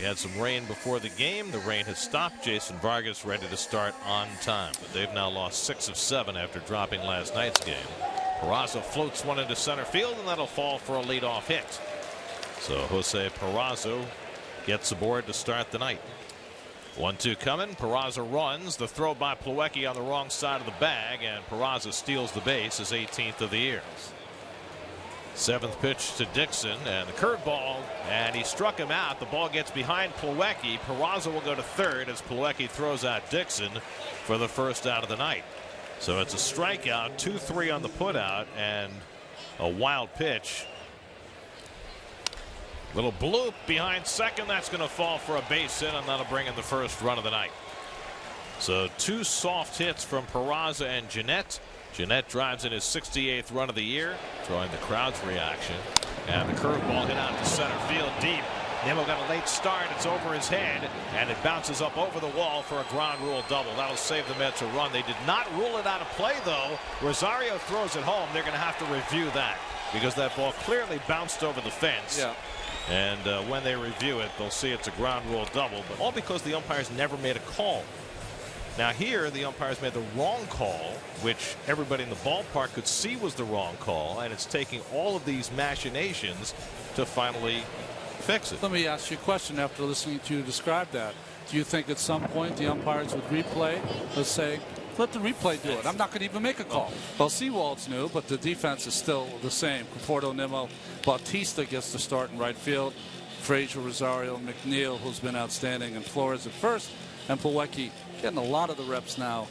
We had some rain before the game. The rain has stopped. Jason Vargas ready to start on time. But they've now lost 6 of 7 after dropping last night's game. Peraza floats one into center field, and that'll fall for a leadoff hit. So Jose Peraza gets aboard to start the night. 1-2 coming. Peraza runs. The throw by Plawecki on the wrong side of the bag, and Peraza steals the base, his 18th of the year. 7th pitch to Dixon, and the curveball, and he struck him out. The ball gets behind Plawecki. Peraza will go to third as Plawecki throws out Dixon for the first out of the night. So it's a strikeout, 2-3 on the putout, and a wild pitch. Little bloop behind second. That's going to fall for a base hit, and that'll bring in the first run of the night. So 2 soft hits from Peraza and Jeanette. Jeanette drives in his 68th run of the year, drawing the crowd's reaction. And the curveball hit out to center field deep. Nimmo got a late start. It's over his head, and it bounces up over the wall for a ground rule double. That'll save the Mets a run. They did not rule it out of play, though. Rosario throws it home. They're going to have to review that because that ball clearly bounced over the fence. Yeah. And when they review it, they'll see it's a ground rule double, but all because the umpires never made a call. Now here, the umpires made the wrong call, which everybody in the ballpark could see was the wrong call, and it's taking all of these machinations to finally fix it. Let me ask you a question after listening to you describe that. Do you think at some point the umpires would replay, let's say, let the replay do it? I'm not going to even make a call. Well, Seawald's new, but the defense is still the same. Conforto, Nimmo, Bautista gets the start in right field. Frazier, Rosario, McNeil, who's been outstanding, and Flores at first, and Plawecki getting a lot of the reps now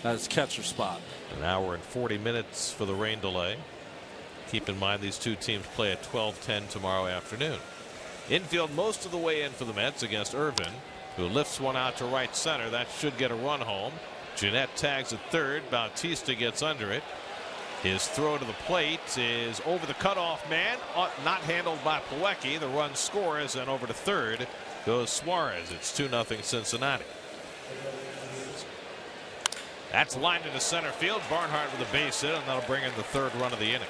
as catcher spot. An hour and 40 minutes for the rain delay. Keep in mind these two teams play at 12:10 tomorrow afternoon. Infield most of the way in for the Mets against Irvin, who lifts one out to right center. That should get a run home. Jeanette tags at third. Bautista gets under it. His throw to the plate is over the cutoff man, not handled by Plawecki. The run scores, and over to third goes Suarez. It's 2-0 Cincinnati. That's lined into center field. Barnhart with a base hit, and that'll bring in the third run of the inning.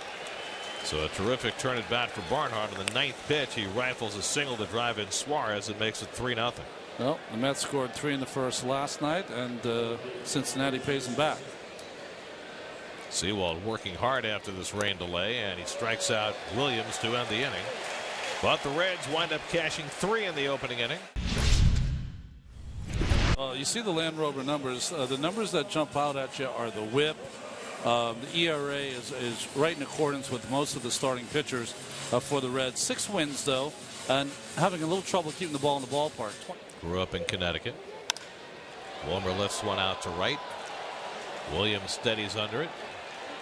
So a terrific turn at bat for Barnhart. On the 9th pitch, he rifles a single to drive in Suarez. It makes it 3-0. Well, the Mets scored 3 in the first last night, and Cincinnati pays them back. Sewald working hard after this rain delay, and he strikes out Williams to end the inning. But the Reds wind up cashing 3 in the opening inning. You see the Land Rover numbers. The numbers that jump out at you are the WHIP. The ERA is right in accordance with most of the starting pitchers for the Reds. 6 wins, though, and having a little trouble keeping the ball in the ballpark. Grew up in Connecticut. Wilmer lifts one out to right. Williams steadies under it,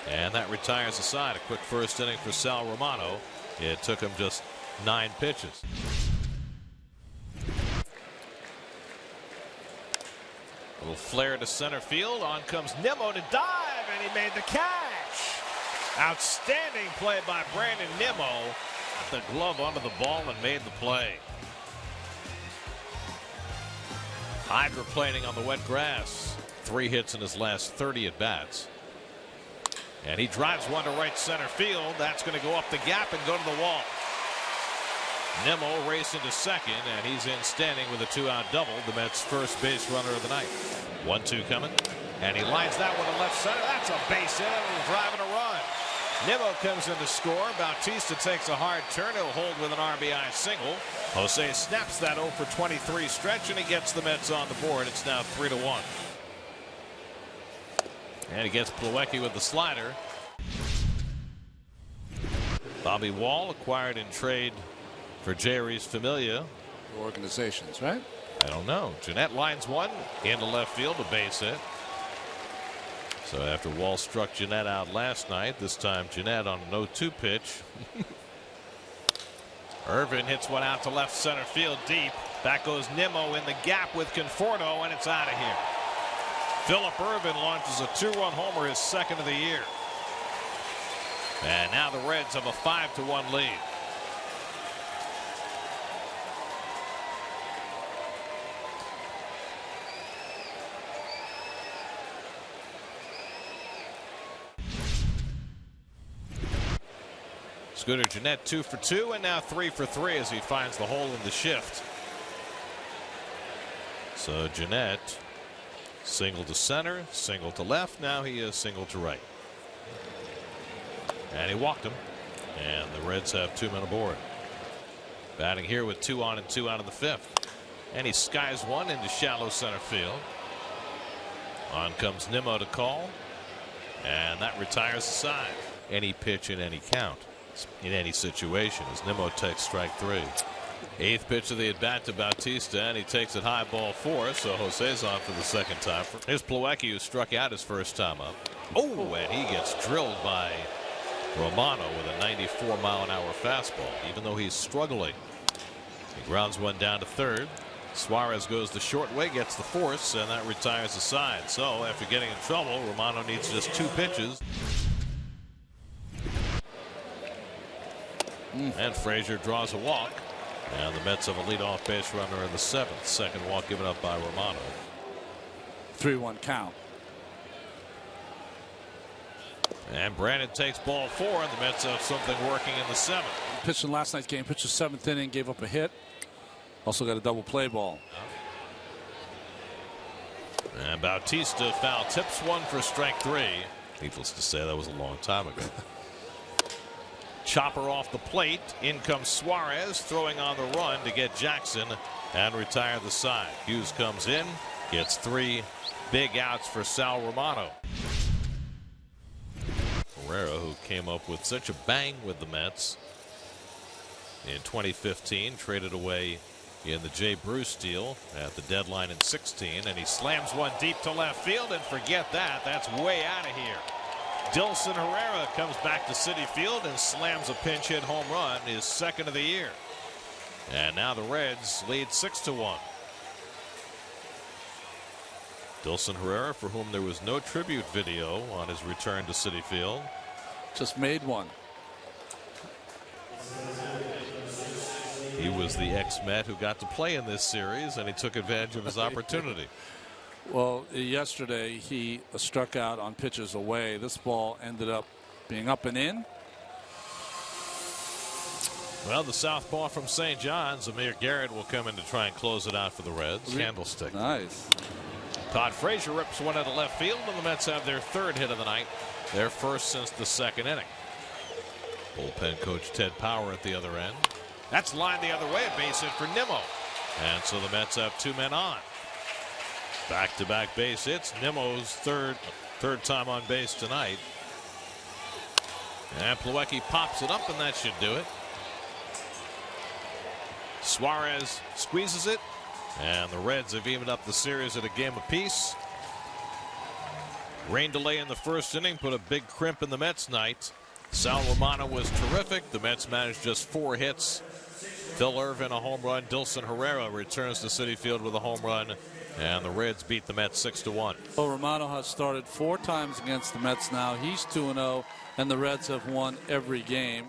and that retires the side. A quick first inning for Sal Romano. It took him just 9 pitches. Little flare to center field. On comes Nimmo to dive, and he made the catch. Outstanding play by Brandon Nimmo. Got the glove onto the ball and made the play. Hydroplaning on the wet grass. 3 hits in his last 30 at bats. And he drives one to right center field. That's going to go up the gap and go to the wall. Nimmo racing to second, and he's in standing with a 2-out double. The Mets' first base runner of the night. 1-2 coming, and he lines that one to left center. That's a base hit, and he'll drive in a run. Nimmo comes in to score. Bautista takes a hard turn. He'll hold with an RBI single. Jose snaps that 0 for 23 stretch, and he gets the Mets on the board. It's now 3-1. And he gets Plawecki with the slider. Bobby Wall acquired in trade for Jerry's Familia. Organizations, right? I don't know. Jeanette lines one into left field, a base hit. So after Wall struck Jeanette out last night, this time Jeanette on an 0-2 pitch. Irvin hits one out to left center field deep. Back goes Nimmo in the gap with Conforto, and it's out of here. Philip Irvin launches a 2-run homer, his second of the year. And now the Reds have a 5-1 lead. Scooter Jeanette 2 for 2, and now 3 for 3 as he finds the hole in the shift. So Jeanette, single to center, single to left. Now he is single to right. And he walked him. And the Reds have 2 men aboard. Batting here with 2 on and 2 out of the 5th. And he skies one into shallow center field. On comes Nimmo to call. And that retires the side. Any pitch in any count, in any situation, as Nimmo takes strike 3. 8th pitch of the at bat to Bautista, and he takes it high, ball 4. So Jose's on for the second time. Here's Plawecki, who struck out his first time up. Oh, and he gets drilled by Romano with a 94-mile-an-hour fastball, even though he's struggling. He grounds one down to third. Suarez goes the short way, gets the force, and that retires the side. So after getting in trouble, Romano needs just 2 pitches. And Frazier draws a walk. And the Mets have a leadoff base runner in the 7th. Second walk given up by Romano. 3-1 count. And Brandon takes ball 4, and the Mets have something working in the 7th. Pitched in last night's game, pitched the 7th inning, gave up a hit. Also got a double play ball. And Bautista foul tips one for strike 3. Needless to say, that was a long time ago. Chopper off the plate. In comes Suarez, throwing on the run to get Jackson and retire the side. Hughes comes in, gets 3 big outs for Sal Romano. Herrera, who came up with such a bang with the Mets in 2015, traded away in the Jay Bruce deal at the deadline in 16, and he slams one deep to left field, and forget that. That's way out of here. Dilson Herrera comes back to Citi Field and slams a pinch hit home run, his 2nd of the year. And now the Reds lead 6-1. Dilson Herrera, for whom there was no tribute video on his return to Citi Field. Just made one. He was the ex-Met who got to play in this series, and he took advantage of his opportunity. Well, yesterday he struck out on pitches away. This ball ended up being up and in. Well, the southpaw from St. John's, Amir Garrett, will come in to try and close it out for the Reds. Candlestick. Nice. Todd Frazier rips one into left field, and the Mets have their 3rd hit of the night, their 1st since the 2nd inning. Bullpen coach Ted Power at the other end. That's lined the other way, a base hit for Nimmo. And so the Mets have 2 men on. Back-to-back base hits. Nimmo's third time on base tonight. And Plawecki pops it up, and that should do it. Suarez squeezes it, and the Reds have evened up the series at a game apiece. Rain delay in the 1st inning put a big crimp in the Mets' night. Sal Romano was terrific. The Mets managed just 4 hits. Phil Irvin a home run. Dilson Herrera returns to Citi Field with a home run. And the Reds beat the Mets 6-1. Well, Romano has started 4 times against the Mets now. He's 2-0, and the Reds have won every game.